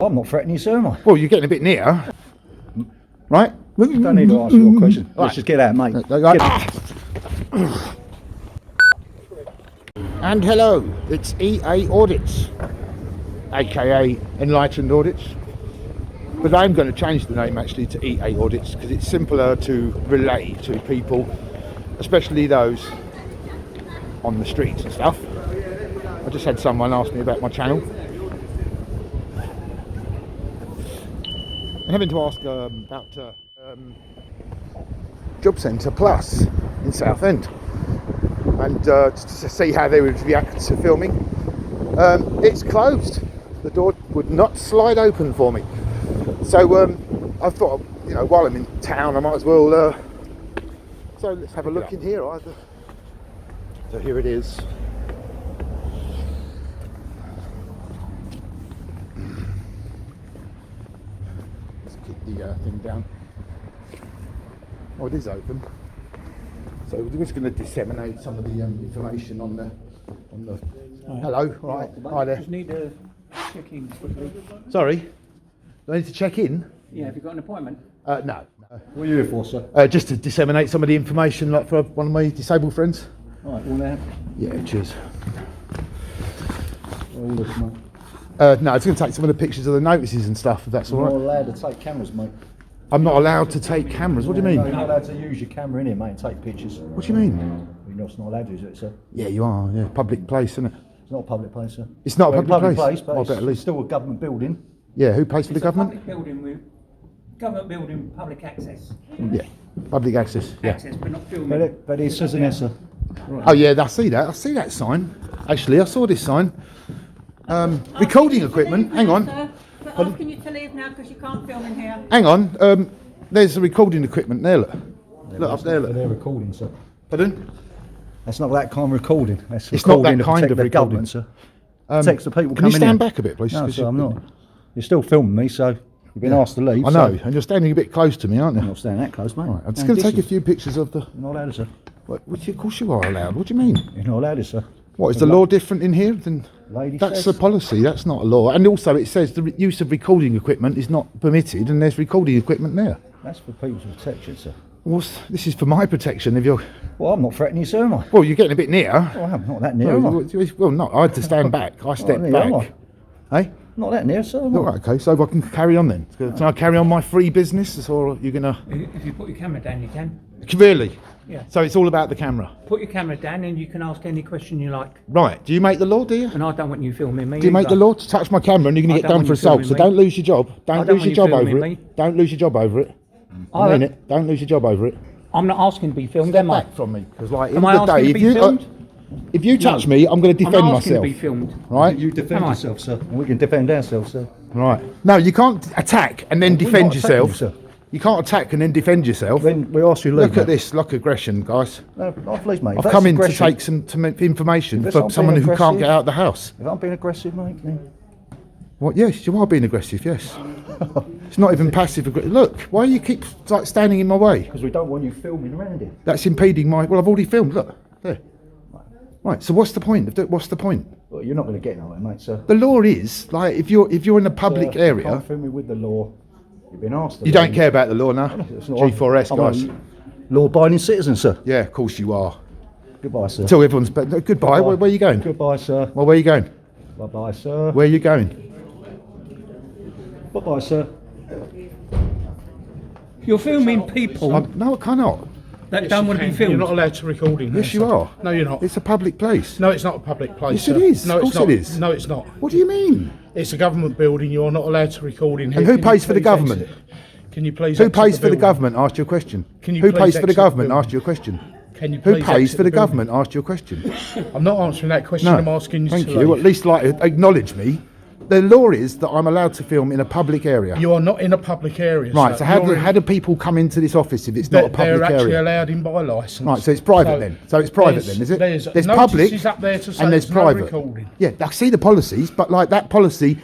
I'm not threatening you, sir, am I? Well, you're getting a bit near, right? Don't need to ask you a question. Let's just get out, mate. And hello, it's EA Audits, aka Enlightened Audits. But I'm going to change the name actually to EA Audits because it's simpler to relay to people, especially those on the streets and stuff. I just had someone ask me about my channel. I'm having to ask about Jobcentre Plus in Southend, and to see how they would react to filming. It's closed. The door would not slide open for me. So I thought, you know, while I'm in town, I might as well. So let's have a look in here either. So here it is. The thing down. Oh, it is open. So we're just going to disseminate some of the information on the. Hello, right. Hi there. Just need to check in quickly. Sorry, do I need to check in? Yeah, have you got an appointment? No. What are you here for, sir? Just to disseminate some of the information, like for one of my disabled friends. All right, all there. Yeah, cheers. All this, mate. No, it's going to take some of the pictures of the notices and stuff, if that's all You're right. not allowed to take cameras, mate. I'm not allowed to take cameras. What do you mean? No, you're not allowed to use your camera in here, mate, and take pictures. What do you mean? You're not allowed to use it, sir. Yeah, you are. Yeah, public place, isn't it? It's not a public place, sir. It's not a Well, public place. but I bet at it's least. still a government building. Yeah, who pays for the It's a government? public building with government building, public access. Yeah, public access. Yeah. Access, but not filming. But it says in there, sir. Oh yeah, I see that. I see that sign. Actually, I saw this sign. Recording equipment. Hang on. We're asking you to leave now because you can't film in here. Hang on. There's the recording equipment there. Look. Look up there. But Look. they're recording, sir. Pardon? That's not that kind of recording. That's It's not recording that to kind protect of the recording. government, sir. Protects the people Can you coming stand in. back a bit, please? No, 'Cause sir, I'm not. You're still filming me, so you've been asked to leave. I know, and you're standing a bit close to me, aren't you? I'm not standing that close, mate. Right, I'm just going to take a few pictures of the. You're not allowed, sir. Of course you are allowed. What do you mean? You're not allowed, sir. What, is the law different in here? Then Lady that's says. a policy. That's not a law. And also, it says the use of recording equipment is not permitted, and there's recording equipment there. That's for people's protection, sir. This is for my protection. If you're, Well, I'm not threatening you, sir, am I? well, you're getting a bit near. Well, I'm not that near, am I? Well, no, I had to stand back. I stepped near, am back. Hey? Not that near, sir. am I? All right, okay, so I can carry on then. Can I carry on my free business, or are you gonna? If you put your camera down, you can. Really? Yeah. So it's all about the camera, Put your camera down and you can ask any question you like. right? Do you make the law, do you? And I don't want you filming me. Do you make the either. law to touch my camera and you're going to I get don't done want for you assault? So filming don't lose your job. Don't don't lose want your you job filming over it. me. Don't lose your job over it. I I mean don't- it. Don't lose your job over it. I'm not asking to be filmed, Step am I? back from me, because like Am I in the asking day, to be filmed? if you touch me, I'm going to I'm defend not asking to myself. be filmed. Right? You defend Am I? yourself, sir. And we can defend ourselves, sir. Right. No, you can't attack and then We're defend not attacking yourself. you, sir. You can't attack and then defend yourself. Then we ask you to leave. Look at mate. this, look aggression, guys. No, please, mate. I've come in to take some information If for I'm someone being who can't aggressive- get out of the house. If I'm being aggressive, mate, then What? Yes, you are being aggressive. Yes. It's not even passive aggression. Look, why you keep like standing in my way? because we don't want you filming around here. That's impeding my. Well, I've already filmed. Look there. Right. So what's the point? What's the point? Well, you're not going to get nowhere, mate, sir. The law is like if you're in a public Sir, You area, can't film me with the law. You've been asked to you don't leave. care about the law now. It's not- G4S I'm a guys. law-abiding citizen, sir. Yeah, of course you are. Goodbye, sir. Tell everyone's. Goodbye. Where are you going? Goodbye, sir. Well, where are you going? Bye-bye, sir. Where are you going? Bye-bye, sir. You're filming people No, I cannot. that don't want to be You're filmed. not allowed to record in there. Yes, you sir. are. No, you're not. It's a public place. No, it's not a public place. Yes, it sir. is. No, Of it's course not. it is. No, it's not. What do you mean? It's a government building. You're not allowed to record in here. And who Can you pays for the please government? exit? Can you please? Who exit pays for the building? government? Asked you a question. Can you Who please pays for the exit the government? building? Asked you a question. Can you Who please pays exit for the building? government? Asked you a question. I'm not answering that question. No. I'm asking you Thank to you. leave. At least like acknowledge me. The law is that I'm allowed to film in a public area. You are not in a public area. Right. sir. So how You're in- do people come into this office if it's not a They're public actually area? allowed in by licence. Right. So it's private then. So it's private then, is it? There's public notices up there to say and there's there's no private. recording. Yeah, I see the policies, but like that policy,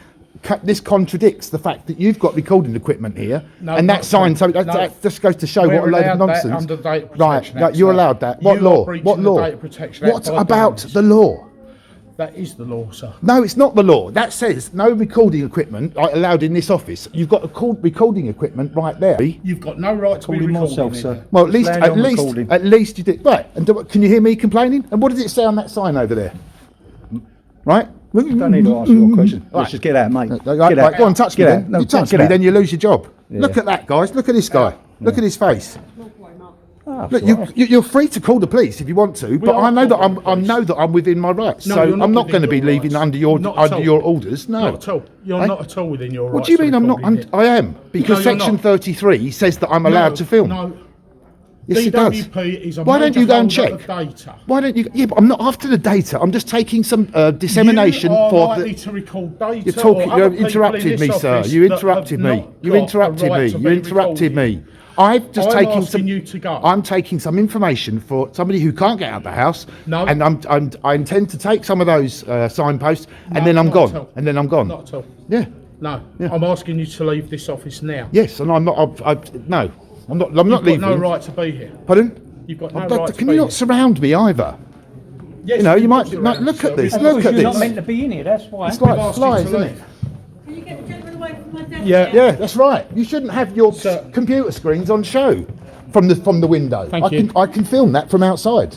this contradicts the fact that you've got recording equipment here, No, and not that sign. So true. that, No. that just goes to show We're what a load of allowed that nonsense. under Data Right, Protection Act, you're sir. allowed that. What You are law? breaching What the law? Data Protection Act What by about doing the law? That is the law, sir. No, it's not the law. That says no recording equipment allowed in this office. You've got recording equipment right there. You've got no right to be Calling recording myself, in sir. here. Well, at least, Landing on recording. at least you did. Right, and can you hear me complaining? And what does it say on that sign over there? Right? Don't need to ask you a question. Right. Let's just get out, mate. Right, Get out. go on, touch me Get then. out. No, you touch get me, out. then you lose your job. Yeah. Look at that, guys. Look at this guy. Look at his face. Ah, Look, that's all right. you're free to call the police if you want to, but are I know that calling the I know that I'm within my rights. No, So you're not I'm not within going to be your leaving rights. under your Not at all. orders. No, Not at all. You're Eh? not at all within your rights. What do you mean to I'm not? record in here. I am because No, you're Section not. 33 says that I'm allowed to film. No. Yes, it does. DWP is a Why don't major you go and holder check? of data. Why don't you? Yeah, but I'm not after the data. I'm just taking some dissemination you are for likely the. to record data. You're talking. or You other people in interrupted this me, sir. office You that interrupted have me. not You got a interrupted right me. to You be interrupted recorded. me. I've just I'm taken asking some. you to go. I'm taking some information for somebody who can't get out of the house. No. And I intend to take some of those signposts, No, and then I'm not gone. at all. And then I'm gone. Not at all. Yeah. No. I'm asking you to leave this office now. Yes, and I'm not. No, I'm not. I'm not You've got leaving. no right to be here. Pardon? You've got no Can right to you be not here. surround me either? Yes, You know, you might can look surround, at sir. this. We've Look Because at you're not this. meant to be in here, that's why. It's like asked you flies, to isn't leave. it? Can you get the gentleman away from my desk? Yeah. Yeah, that's right. You shouldn't have your Sir. computer screens on show from the window. Thank you. I can film that from outside.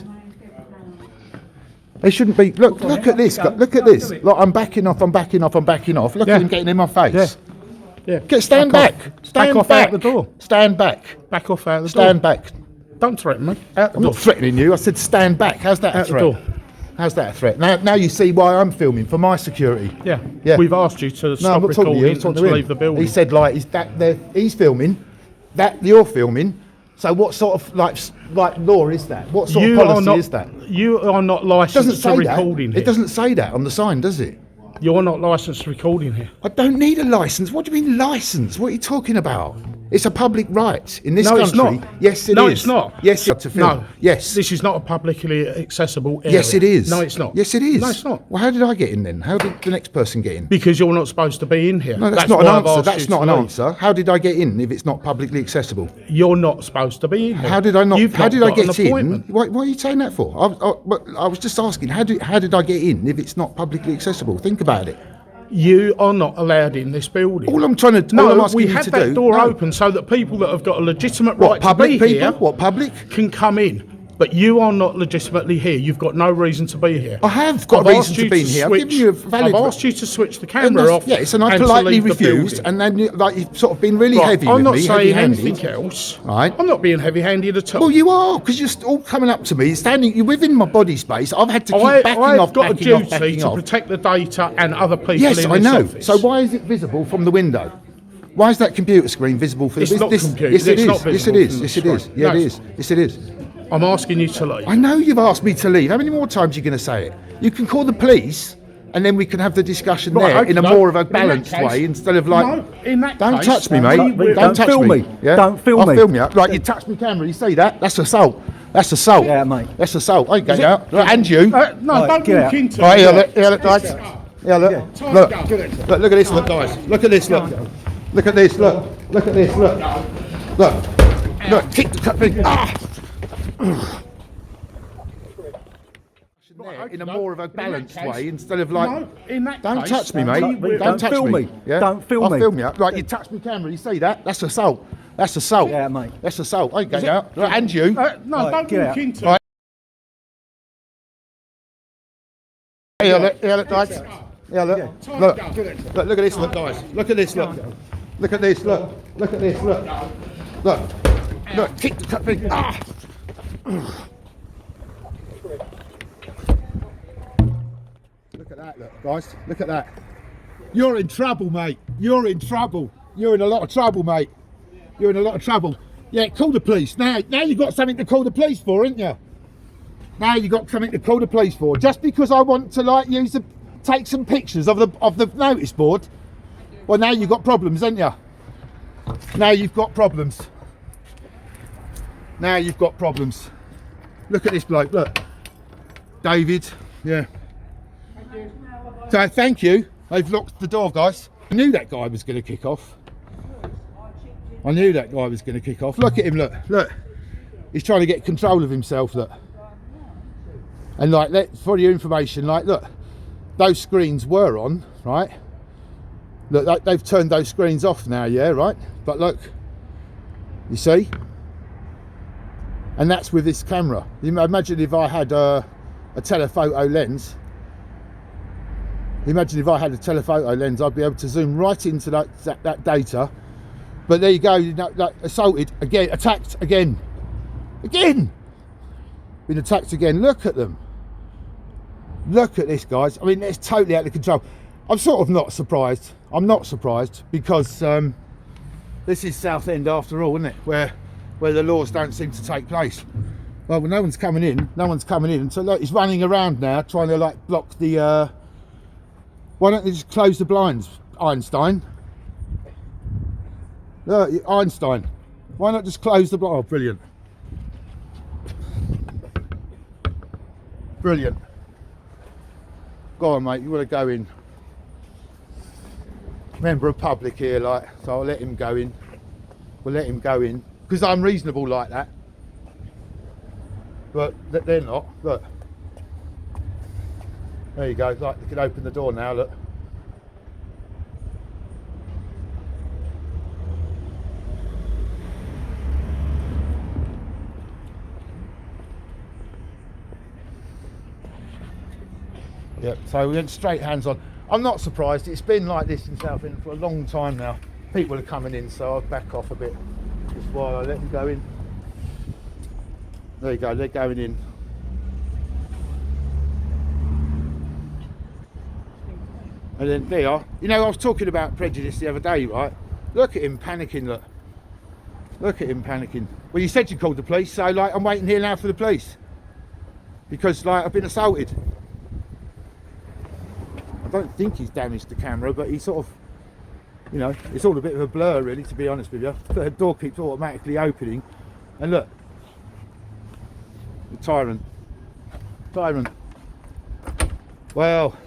They shouldn't be. Look at this. Look at this. Look, I'm backing off. I'm backing off. I'm backing off. Look Yeah. at him getting in my face. Yeah. Stand back. Stand off back. out the door. Stand back. Back off out the Stand door. back. Don't threaten me. Out the I'm door. not threatening you. I said stand back. How's that a Out the threat? door. How's that a threat? Now you see why I'm filming for my security. Yeah. Yeah. We've asked you to No, I'm stop not talking to recording you. I'm and talking to to him. leave the building. He said like he's filming, that you're filming. So what sort of like law is that? What sort of policy is that? You are not It doesn't licensed to say that. recording here. It doesn't say that on the sign, does it? You're not licensed to recording here. I don't need a license. What do you mean license? What are you talking about? It's a public right in this No, country. it's not. Yes, it is. No, it's not. Yes, it's to film. No. Yes. This is not a publicly accessible area. Yes, it is. No, it's not. Yes, it is. No, it's not. Well, how did I get in then? How did the next person get in? Because you're not supposed to be in here. No, that's not an why I've answer. asked That's you not to an leave. answer. How did I get in if it's not publicly accessible? You're not supposed to be in here. How did I not? You've How not did I got an get in? appointment. What are you saying that for? I was just asking. How did I get in if it's not publicly accessible? Think about it. You are not allowed in this building. All I'm trying to. No, all I'm asking we you had to that do, door no. open so that people that have got a legitimate What right public to be people? here What public? can come in. But you are not legitimately here. You've got no reason to be here. I have got I've a asked reason you to be here. I've given you a valid. I've asked you to switch the And camera that's- off. Yes, and I to politely leave the refused, building. and then you've sort of been really Right, heavy I'm with not me, saying heavy-handed. anything else. Right. I'm not being heavy-handed at all. Well, you are, because you're all coming up to me, standing. You're within my body space. I've had to keep backing I've off, got a backing off, duty backing to off. protect the data and other people Yes, in I this know. office. So why is it visible from the window? Why is that computer screen visible for It's not computer- Yes, it it's is. not Yes, it visible is. from Yes, the it is. screen. Yeah, No, it it's- is. Yes, it is. I'm asking you to leave. I know you've asked me to leave. How many more times are you going to say it? You can call the police, and then we can have the discussion Right, there okay, in a no, more of a in that balanced case- way instead of like. No, in that Don't case, touch me, we mate. will- Don't touch film me. Yeah? Don't film I'll me. film you. Right, you touched my camera. You see that? That's assault. That's assault. Yeah, mate. That's assault. I go it? out. Right, and you. No, Right, don't get walk out. into Right, it. yeah, look, guys. Yeah, look. Time Look. to go. Look at this, look, guys. Look at this, look. Look at this, look. Look at this, look. Look. Look, kick the cut thing. Ah! There, in a more of a balanced case- way instead of like. No, in that Don't case, touch me, mate. we will- Don't touch film me. me. Yeah? Don't film I'll me. film you. Right, you touched my camera. You see that? That's assault. That's assault. Yeah, mate. That's assault. I go out. Right, and you. No, Right, don't get walk out. into Right. it. Yeah, look, guys. Yeah, look. Look. Look at this, look, guys. Look at this, look. Look at this, look. Look at this, look. Look. Look, kick the cut thing. Ah! Look at that, look, guys. Look at that. You're in trouble, mate. You're in trouble. You're in a lot of trouble, mate. You're in a lot of trouble. Yeah, call the police. Now you've got something to call the police for, ain't you? Now you've got something to call the police for. Just because I want to take some pictures of the notice board. Well, now you've got problems, ain't you? Now you've got problems. Now you've got problems. Look at this bloke, look. David, yeah. So thank you. They've locked the door, guys. I knew that guy was going to kick off. I knew that guy was going to kick off. Look at him, look, look. He's trying to get control of himself, look. And like, for your information, like, look, those screens were on, right? Look, they've turned those screens off now, yeah, right? But look, you see? And that's with this camera. You imagine if I had a telephoto lens. Imagine if I had a telephoto lens, I'd be able to zoom right into that data. But there you go, like, assaulted again, attacked again. Again! Been attacked again. Look at them. Look at this, guys. I mean, it's totally out of control. I'm sort of not surprised. I'm not surprised because this is Southend after all, isn't it? Where the laws don't seem to take place. Well, no one's coming in. No one's coming in. So look, he's running around now, trying to like block the. Why don't they just close the blinds, Einstein? Look, Einstein. Why not just close the blind? Oh, brilliant. Brilliant. Go on, mate. You want to go in? Member of public here, like, so I'll let him go in. We'll let him go in because I'm reasonable like that. But they're not. Look. There you go. Like, you can open the door now. Look. Yep. So we went straight hands on. I'm not surprised. It's been like this in Southend for a long time now. People are coming in, so I'll back off a bit just while I let them go in. There you go. They're going in. And then they are. You know, I was talking about prejudice the other day, right? Look at him panicking, look. Look at him panicking. Well, you said you called the police, so like, I'm waiting here now for the police. Because like, I've been assaulted. I don't think he's damaged the camera, but he sort of, you know, it's all a bit of a blur really, to be honest with you. The door keeps automatically opening. And look. The tyrant. Tyrant. Well,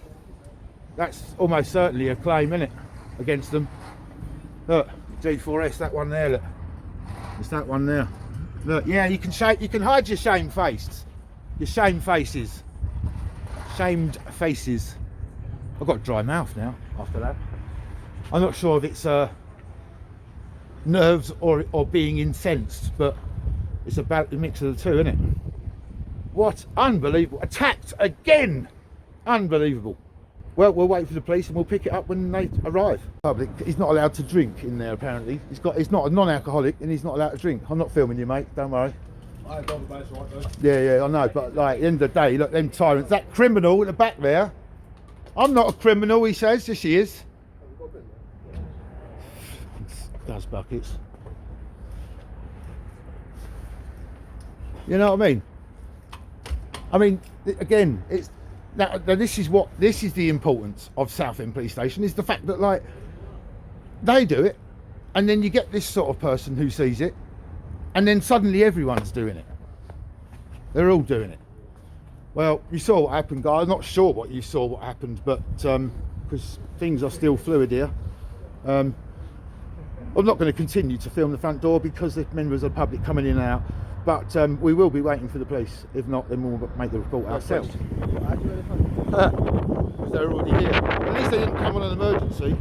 that's almost certainly a claim, isn't it, against them. Look, G4S, that one there, look. It's that one there. Look, yeah, you can hide your shame face. Your shame faces. Shamed faces. I've got a dry mouth now after that. I'm not sure if it's nerves or being incensed, but it's about the mix of the two, isn't it? What unbelievable. Attacked again. Unbelievable. Well, we'll wait for the police and we'll pick it up when they arrive. Public, he's not allowed to drink in there apparently. He's not a non-alcoholic and he's not allowed to drink. I'm not filming you, mate, don't worry. I ain't bothered, mate, it's all right, Yeah, I know, but like at the end of the day, look, them tyrants, that criminal in the back there. I'm not a criminal, he says. Yes, he is. Does buckets. You know what I mean? I mean, again, it's now this is the importance of Southend Police Station, is the fact that like they do it, and then you get this sort of person who sees it, and then suddenly everyone's doing it. They're all doing it. Well, you saw what happened, guys. I'm not sure what you saw what happened, but because things are still fluid here. I'm not going to continue to film the front door because the members of the public coming in and out. But we will be waiting for the police. If not, then we'll make the report ourselves. They're already here. At least they didn't come on an emergency.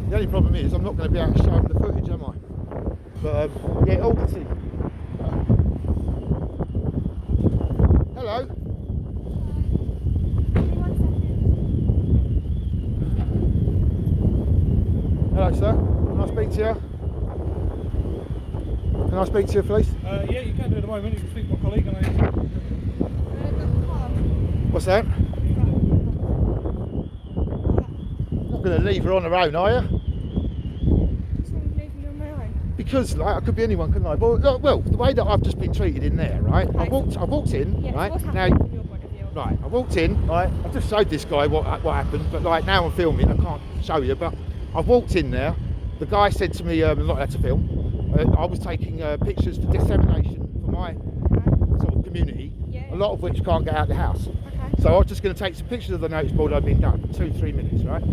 The only problem is I'm not going to be able to show them the footage, am I? But yeah, Audits. Hello. Hello, sir. Can I speak to you? Can I speak to you, please? Yeah, you can do at the moment. You can speak to my colleague. What's that? Not going to leave her on her own, are you? Because like I could be anyone, couldn't I? Well, the way that I've just been treated in there, right? I walked in, Yes, right? what's Now, happened from your point of view? right, I walked in, right? I just showed this guy what happened, but like now I'm filming, I can't show you. But I walked in there. The guy said to me, "I'm not allowed to film." I was taking pictures for dissemination for my sort of community, a lot of which can't get out of the house. Okay. So I was just going to take some pictures of the notice board I'd been done, 2-3 minutes, right?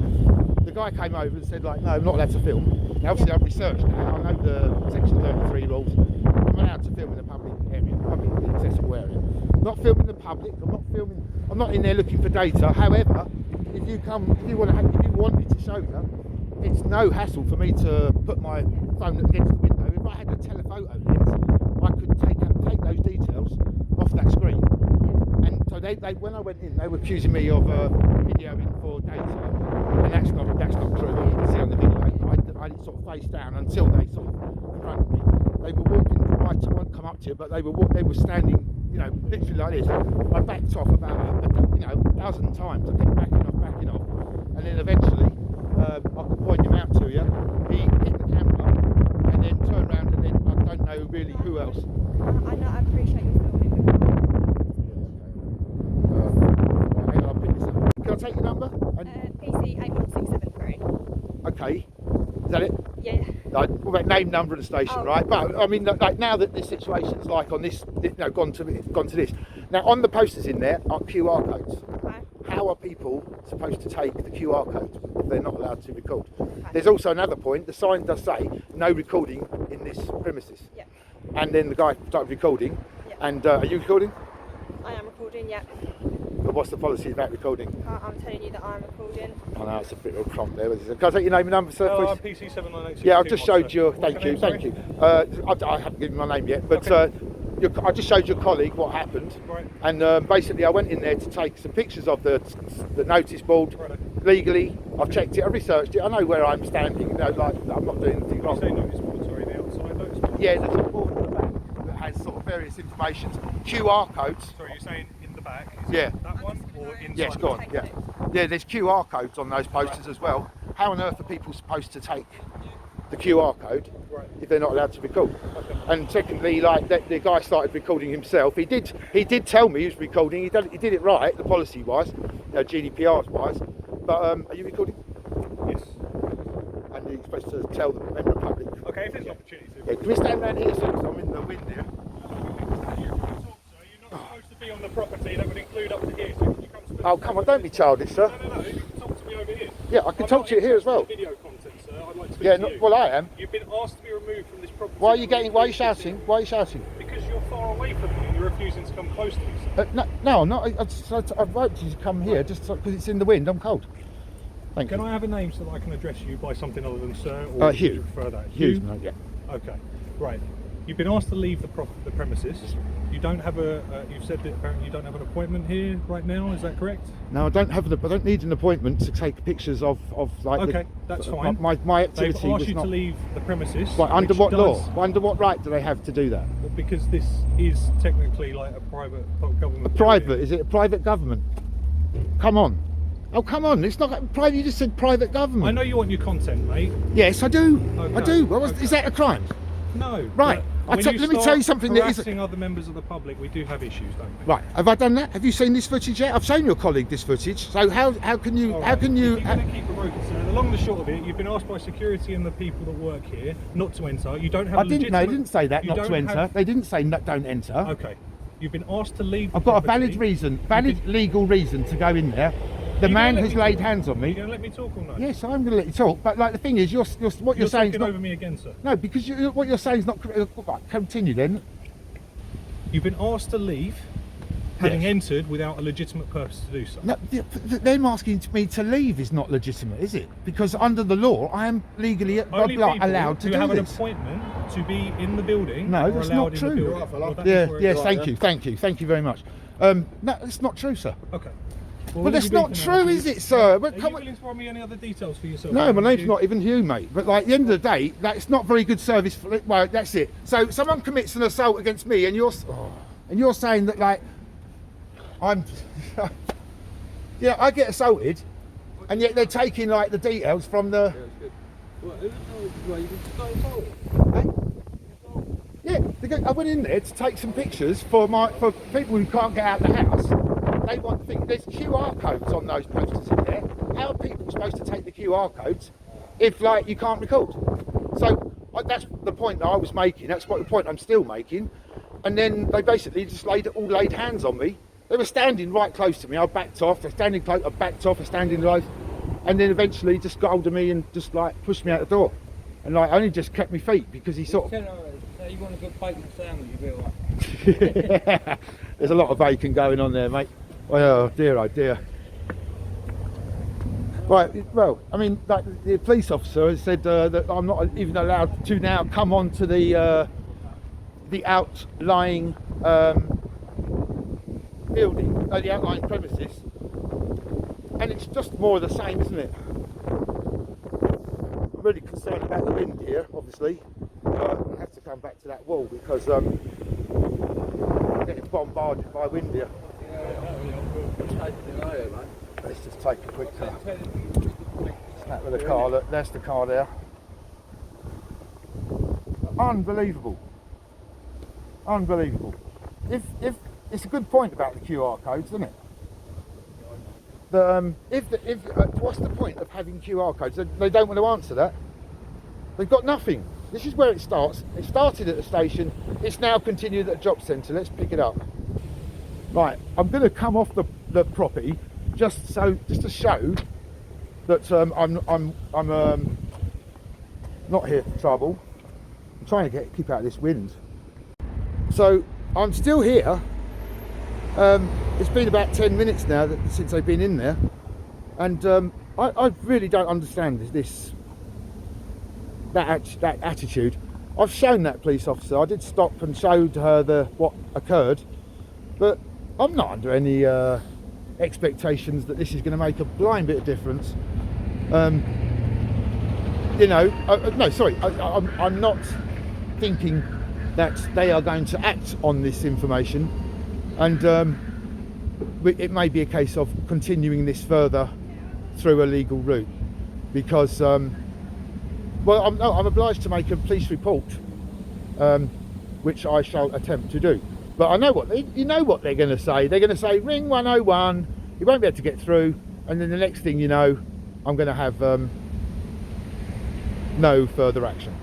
The guy came over and said, like, no, I'm not allowed to film. Now, obviously, I've researched that. I know the Section 33 rules. I'm allowed to film in the public area, public accessible area. I'm not filming the public. I'm not filming. I'm not in there looking for data. However, if you want me to show you, it's no hassle for me to put my phone against the window. If I had a telephoto lens, I could take those details off that screen. And so they when I went in, they were accusing me of videoing for data, and that's not true. You can see on the video, I sort of face down until they sort of confronted me. They were walking right. I won't come up to you, but they were standing, you know, literally like this. I backed off about a dozen times. I kept backing off, and then eventually I could point him out to you. He hit the camera and then turned around, and then I don't know really who else. I know. I appreciate you filming. Hang on, I'll pick this up. Can I take your number? PC 81673. Okay, is that it? Yeah. Like, what about name, number, and station, Oh. right? But I mean, like now that this situation's like on this, you know, gone to this. Now on the posters in there are QR codes. Okay. How are people supposed to take the QR codes if they're not allowed to record? There's also another point. The sign does say no recording in this premises. Yeah. And then the guy started recording. Yeah. And are you recording? I am recording. Yeah. But what's the policy about recording? I'm telling you that I'm recording. I know it's a bit of a prompt there. Can I take your name and number, sir, please? I'm PC 798. Yeah, I've just showed you. What's Thank your you, name, thank sorry? you. I haven't given my name yet, but Okay. I just showed your colleague what happened, Right. and basically I went in there to take some pictures of the notice board. Right. Legally, I've checked it, I've researched it. I know where I'm standing. You know, like I'm not doing anything You say wrong. notice board, sorry, the outside notice board. Yeah, there's a board at the back that has sort of various information, QR codes. Sorry, you're saying in the back? Is Yeah. it that one or inside? Yes, go on. Yeah, yeah. There's QR codes on those posters as well. How on earth are people supposed to take the QR code Right. if they're not allowed to record? And secondly, like the guy started recording himself. He did tell me he was recording. He did it right, the policy wise, GDPR wise. But are you recording? Yes. And you're supposed to tell the member of the public. Okay, if there's an opportunity to. Yeah, can we stand around here, sir? 'Cause I'm in the wind here. You're not supposed to be on the property. That would include up to here. So can you come to the Oh, come on, don't be childish, sir. No. You can talk to me over here. Yeah, I can talk to you here as well. Video content, sir. I'd like to speak Yeah, to you. well, I am. You've been asked to be removed from this property. Why are you shouting? Why are you shouting? Because you're far away from me and you're refusing to come close to me, sir. No, I'm not. I've voted you to come here just because it's in the wind. I'm cold. Thank Can you. I have a name so that I can address you by something other than sir? Or Hugh. would you prefer that? Hughes, no, yeah. Okay, right. You've been asked to leave the premises. You don't have you've said that apparently you don't have an appointment here right now. Is that correct? No, I don't need an appointment to take pictures of like. Okay, that's fine. My They've activity asked was you not. to leave the premises. Right, under which what law? does- Under what right do they have to do that? Because this is technically like a private government. Private? Is it a private government? Come on. Oh, come on. It's not private. You just said private government. I know you want your content, mate. Yes, I do. I Okay, do. Well, okay. Is that a crime? No. Right. but when let me tell you something that is. harassing other members of the public, we do have issues, don't we? Right. Have I done that? Have you seen this footage yet? I've shown your colleague this footage. So how can you All how right. can you? If you're going to keep promoting, sir, the long and the short of it, you've been asked by security and the people that work here not to enter. You don't have. I a didn't. No, they didn't say that. you Not to don't enter. have- They didn't say no, don't enter. Okay. You've been asked to leave. I've the got a property. valid reason, valid legal reason to go in there. The Are you man gonna let has me laid talk? hands on Are you me. going to let me talk or no? Yes, I'm going to let you talk. But like the thing is, what you're You're saying is talking not. over me again, sir. No, because what you're saying is not correct. Right, continue then. You've been asked to leave, having Yes. entered without a legitimate purpose to do so. No, them asking me to leave is not legitimate, is it? Because under the law, I am legally Only people allowed to who do have an this. appointment to be in the building No, are that's allowed not in the true. building. Well, that is Yeah, where it yes, is. thank you very much. No, it's not true, sir. Okay. Well, that's not true, is it, sir? But Are you come on. willing to provide me any other details for yourself? No, my name's You- not even Hugh, mate. But like at the end of the day, that's not very good service. Well, that's it. So someone commits an assault against me, and you're saying that like I'm, yeah, I get assaulted, and yet they're taking like the details from the. Eh? Yeah, I went in there to take some pictures for people who can't get out of the house. They want to think there's QR codes on those posters in there. How are people supposed to take the QR codes if like you can't record? So that's the point that I was making. That's what the point I'm still making. And then they basically just laid hands on me. They were standing right close to me. I backed off. They're standing close. I backed off. They're standing close. And then eventually just got hold of me and just like pushed me out the door. And like only just kept my feet because he sort of. You want a good bacon sandwich, you'll be alright. There's a lot of bacon going on there, mate. Oh dear, oh dear. Right, well, I mean, the police officer has said that I'm not even allowed to now come onto the outlying building, the outlying premises, and it's just more of the same, isn't it? I'm really concerned about the wind here, obviously. I have to come back to that wall because I'm getting bombarded by wind here. Let's just take a quick snap of the car. Look, there's the car there. Unbelievable. Unbelievable. If it's a good point about the QR codes, isn't it? What's the point of having QR codes? They don't want to answer that. They've got nothing. This is where it starts. It started at the station. It's now continued at Jobcentre. Let's pick it up. Right, I'm going to come off the property just to show that I'm not here for trouble. I'm trying to keep out of this wind. So I'm still here. It's been about 10 minutes now since I've been in there, and I really don't understand that attitude. I've shown that police officer. I did stop and showed her what occurred, but I'm not under any expectations that this is going to make a blind bit of difference. You know, no, sorry, I'm not thinking that they are going to act on this information, and it may be a case of continuing this further through a legal route, because well, I'm obliged to make a police report, which I shall attempt to do. But I know you know what they're going to say. They're going to say ring 101. You won't be able to get through, and then the next thing you know, I'm going to have no further action.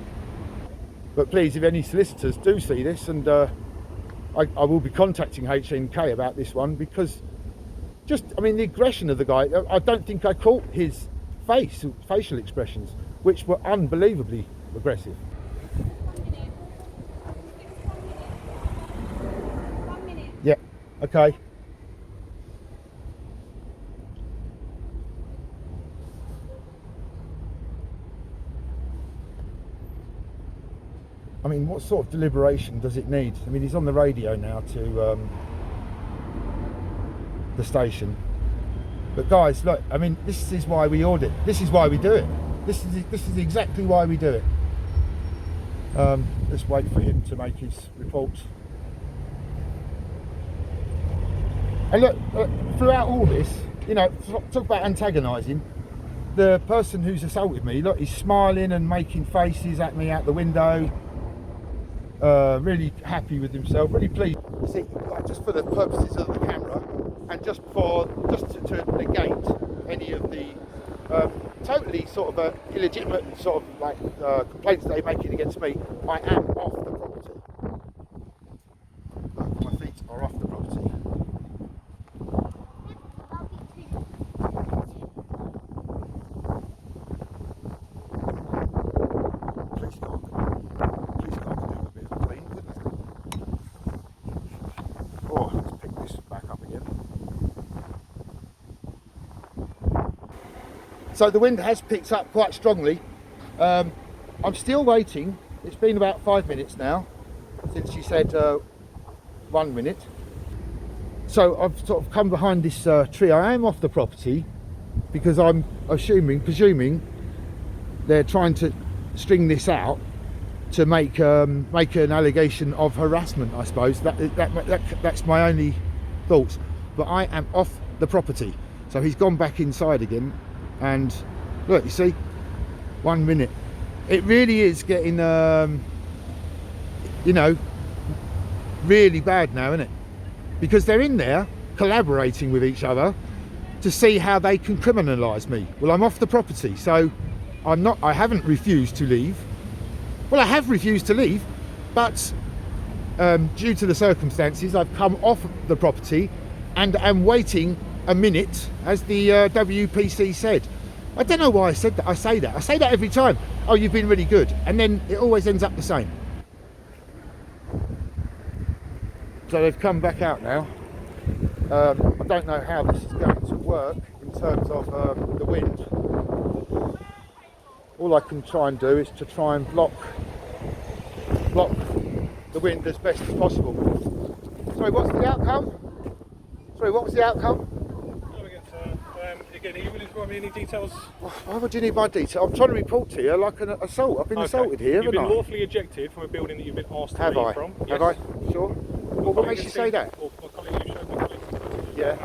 But please, if any solicitors do see this, and I will be contacting HNK about this one, because I mean, the aggression of the guy, I don't think I caught his facial expressions, which were unbelievably aggressive. Yeah, okay. I mean, what sort of deliberation does it need? I mean, he's on the radio now to the station. But guys, look, I mean, this is why we audit. This is why we do it. This is exactly why we do it. Let's wait for him to make his report. And look, throughout all this, you know, talk about antagonising. The person who's assaulted me, look, he's smiling and making faces at me out the window. Really happy with himself, really pleased. See, like, just for the purposes of the camera, and just to negate any of the totally sort of illegitimate sort of like complaints they're making against me, I am off the property. My feet are off the property. Police car could do a bit of a clean, couldn't it? Oh, let's pick this back up again. So the wind has picked up quite strongly. I'm still waiting. It's been about 5 minutes now since she said 1 minute. So I've sort of come behind this tree. I am off the property because I'm presuming they're trying to string this out to make an allegation of harassment, I suppose. That's my only thoughts. But I am off the property. So he's gone back inside again. And look, you see, 1 minute. It really is getting, you know, really bad now, isn't it? Because they're in there collaborating with each other to see how they can criminalise me. Well, I'm off the property, so I haven't refused to leave. Well, I have refused to leave, but due to the circumstances, I've come off the property and am waiting a minute, as the WPC said. I don't know why I said that. I say that every time. Oh, you've been really good, and then it always ends up the same. So they've come back out now. I don't know how this is going to work in terms of the wind. All I can try and do is to try and block the wind as best as possible. Sorry, what's the outcome? Sorry, what was the outcome? Again, are you willing to provide me any details? Why would you need my detail? I'm trying to report to you like an assault. I've been assaulted here, You've haven't been I? lawfully ejected from a building that you've been asked to Have leave I? from. Have I? Sure. Well, what makes you say that? Or my colleague, you showed me colleague. Yeah.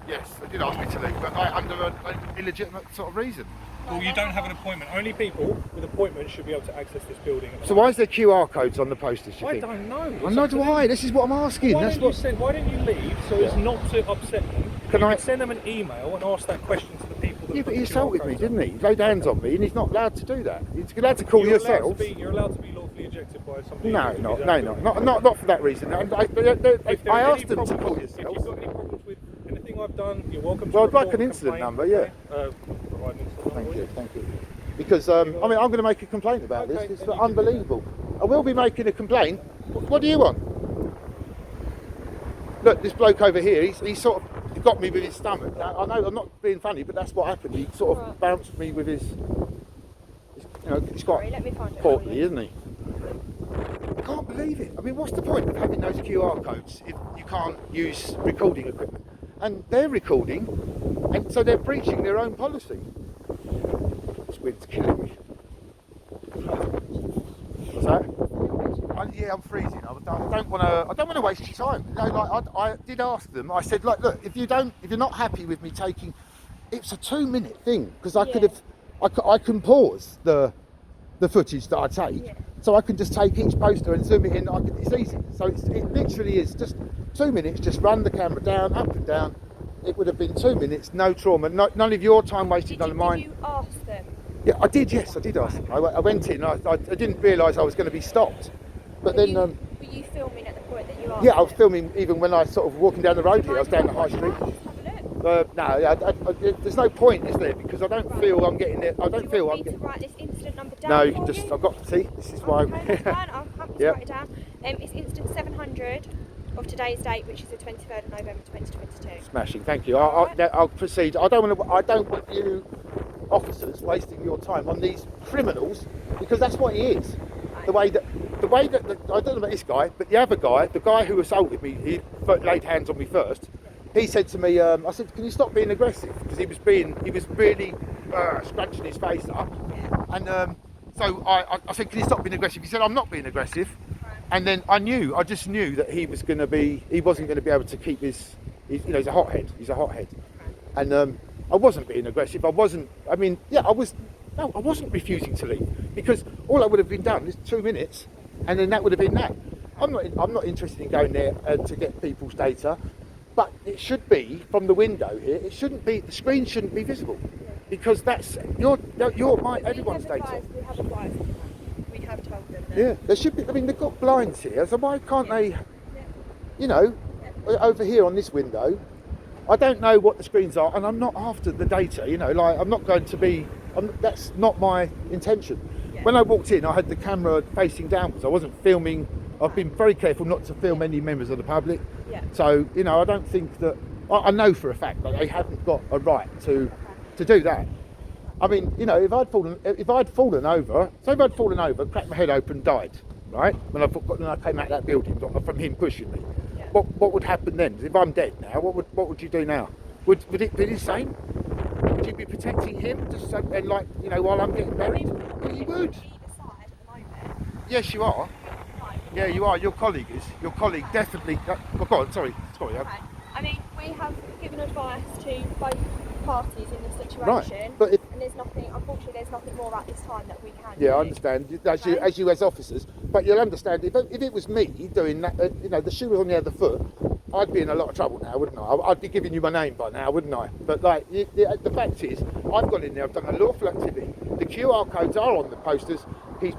Yes, they did ask me to leave, but under an illegitimate sort of reason. Well, you don't have an appointment. Only people with appointments should be able to access this building. So why is there QR codes on the posters, you I think? don't know. Well, no, do I? This is what I'm asking. Why That's don't, what... why don't you leave so as not to upset them? Can you I- could send them an email and ask that question to the people that Yeah, put but he the QR assaulted me, codes didn't up. he? He laid hands on me, and he's not allowed to do that. He's allowed to call You're yourself. You're allowed to be lawfully ejected by somebody. No, not for that reason. I asked them to call If you've yourself. got any problems with anything I've done, you're welcome to Well, I'd like report an a incident complaint. number, yeah. Provide an incident number. Thank you. Because, I mean, I'm going to make a complaint about this. Okay, It's then you can do unbelievable. I will be making a complaint. What do you want? Look, this bloke over here, he sort of got me with his stomach. Now, I know I'm not being funny, but that's what happened. He sort of bounced me with his you know, he's Sorry, quite let me find it. portly, isn't he? I can't believe it. I mean, what's the point of having those QR codes if you can't use recording equipment? And they're recording, and so they're breaching their own policy. This wind's killing me. What's that? Yeah, I'm freezing. I don't want to waste your time. You know, like I did ask them. I said, like, look, if you're not happy with me taking, it's a 2-minute thing because I could have, I can pause the footage that I take, so I can just take each poster and zoom it in. It's easy. So it literally is just 2 minutes. Just run the camera down, up and down. It would have been 2 minutes, no trauma, none of your time wasted, none of mine. Did you ask them? Yeah, I did. Yes, I did ask them. I went in. I didn't realise I was going to be stopped. But then, were you filming at the point that you asked? yeah, I was filming even when I sort of walking down the road here. I was down the high street. No, there's no point, is there? Because I don't feel I'm getting it. I don't feel I'm getting. To write this incident number down. No, you for can just. you? I've got to see. This is why. Okay, that's fine. I'll have to Yep. write it down. It's incident 700 of today's date, which is the 23rd of November 2022. Smashing. Thank you. I'll proceed. I don't want you officers wasting your time on these criminals, because that's what he is. The way that I don't know about this guy, but the other guy, the guy who assaulted me, he laid hands on me first. He said to me, I said, "Can you stop being aggressive?" Because he was really scrunching his face up, and so I said, "Can you stop being aggressive?" He said, "I'm not being aggressive," and then I just knew that he wasn't going to be able to keep his he's a hothead. He's a hothead, and I wasn't being aggressive. I wasn't refusing to leave, because all I would have been done is 2 minutes, and then that would have been that. I'm not interested in going there to get people's data, but it should be from the window here. It shouldn't be. The screen shouldn't be visible, because that's everyone's data. We have advised them. We have told them that. Yeah, there should be. I mean, they've got blinds here, so why can't they? You know, over here on this window, I don't know what the screens are, and I'm not after the data. You know, like I'm not going to be. That's not my intention. When I walked in, I had the camera facing downwards. I wasn't filming. I've been very careful not to film any members of the public. So, you know, I don't think that. I know for a fact that they haven't got a right to do that. I mean, you know, if I'd fallen over, cracked my head open, died, right? When I came out of that building from him pushing me, what would happen then? If I'm dead now, what would you do now? Would it be the same? Would you be protecting him just so, and like, you know, while I'm getting buried? Well, you would. Yes, you are. Yeah, you are. Your colleague is. Your colleague definitely. Oh, go on. Sorry. Okay. I mean, we have given advice to both parties in this situation, Right, but if, and unfortunately, there's nothing more at this time that we can do. yeah, I understand. As you as officers, but you'll understand if it was me doing that, you know, the shoe was on the other foot, I'd be in a lot of trouble now, wouldn't I? I'd be giving you my name by now, wouldn't I? But like, the fact is, I've gone in there, I've done a lawful activity. The QR codes are on the posters. He's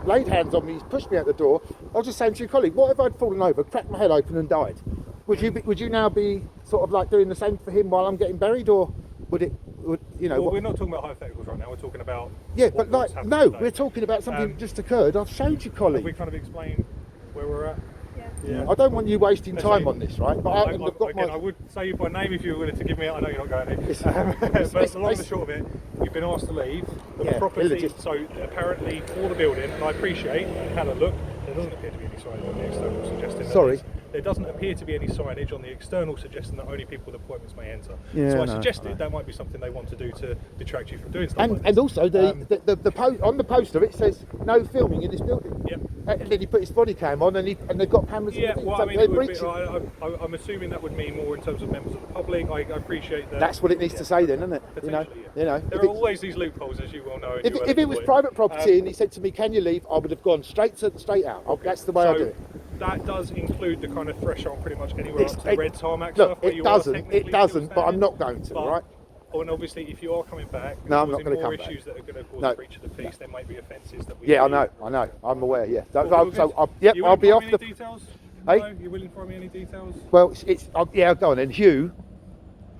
laid hands on me. He's pushed me out the door. I was just saying to your colleague, what if I'd fallen over, cracked my head open, and died? Would you now be sort of like doing the same for him while I'm getting buried, or would you know? Well, we're not talking about hypotheticals right now. We're talking about but no, we're talking about something that just occurred. I've showed you, colleague. Have we kind of explained where we're at? Yeah. I don't want you wasting That's time right. on this, right? But I I've got again, my. I would say you by name if you were willing to give me it. I know you're not going to. it's- But the long and the short of it, you've been asked to leave. The Yeah, property, illegit- so apparently for the building, and I appreciate, I had a look, there doesn't appear to be any signage on the external suggesting that Sorry? there doesn't appear to be any signage on the external suggesting that only people with appointments may enter. Yeah, so I no, suggested that might be something they want to do to detract you from doing stuff like And this. also on the poster it says no filming in this building. Yep. And then he put his body cam on, and they've got cameras. Yeah, in the well, so I mean, they're it would be, breaching. I'm assuming that would mean more in terms of members of the public. I appreciate that. That's what it needs to say, then, isn't it? You know, Potentially, yeah. There if are it's- always these loopholes, as you well know. and If, you well if it was avoid. private property and he said to me, "Can you leave?" I would have gone straight out. That's the way I do it. That does include the kind of threshold pretty much anywhere It's- up to it- red tarmac look, stuff. Where it you doesn't, Are technically it doesn't, still but I'm standing. not going to, But- right? Oh, and obviously, if you are coming back, No, I'm not causing gonna more come back. issues that are going to cause No. a breach of the peace, there might be offences that we. Yeah, I do. know. I'm aware. Yeah. Well, we're good. I'll You willing be to off throw me the. any details? Hey? No, you willing to throw me any details? Well, yeah. Go on then, Hugh.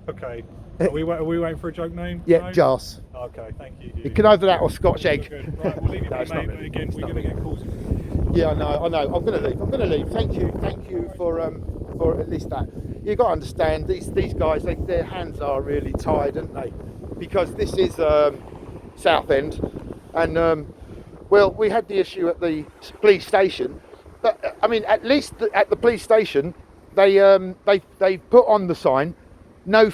Okay. Are we waiting for a joke name? Yeah, No? Joss. Okay, thank you. You can either that or Scotch egg. Good. Right, we'll leave you No, be, it's not mate. really. But again, It's we're not going to get calls. Yeah, I know. I'm going to leave. Thank you for at least that. You got to understand these guys. Their hands are really tied, aren't they? Because this is Southend, and well, we had the issue at the police station, but I mean, at least at the police station, they put on the sign, no